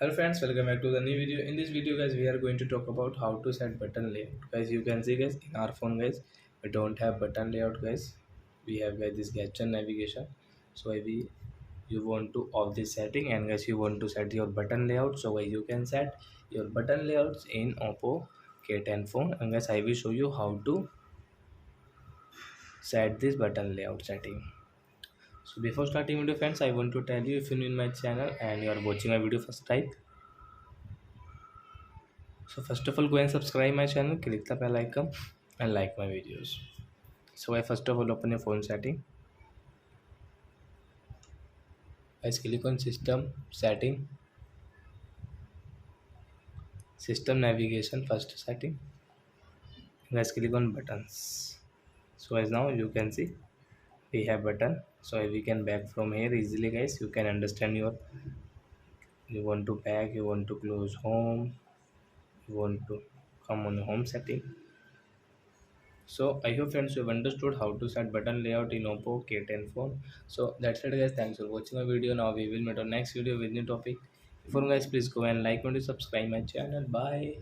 Hello friends, welcome back to the new video. In this video guys, we are going to talk about how to set button layout. Guys, you can see guys in our phone guys, we don't have button layout guys. We have guys this gesture navigation. So if you want to off this setting and guys you want to set your button layout. So guys you can set your button layouts in Oppo K10 phone and guys I will show you how to set this button layout setting. So before starting video friends, I want to tell you if you're new in my channel and you are watching my video first time. So first of all, go and subscribe my channel, click the bell icon and like my videos. So I first of all open your phone setting. Guys click on system setting, system navigation first setting. Guys click on buttons. So as now you can see we have button. So we can back from here easily guys. You can understand you want to back, you want to close home, you want to come on home setting. So I hope friends you have understood how to set button layout in Oppo K10 phone. So that's it guys. Thanks for watching my video. Now we will meet on next video with new topic. Before guys, please go and like and subscribe my channel. Bye.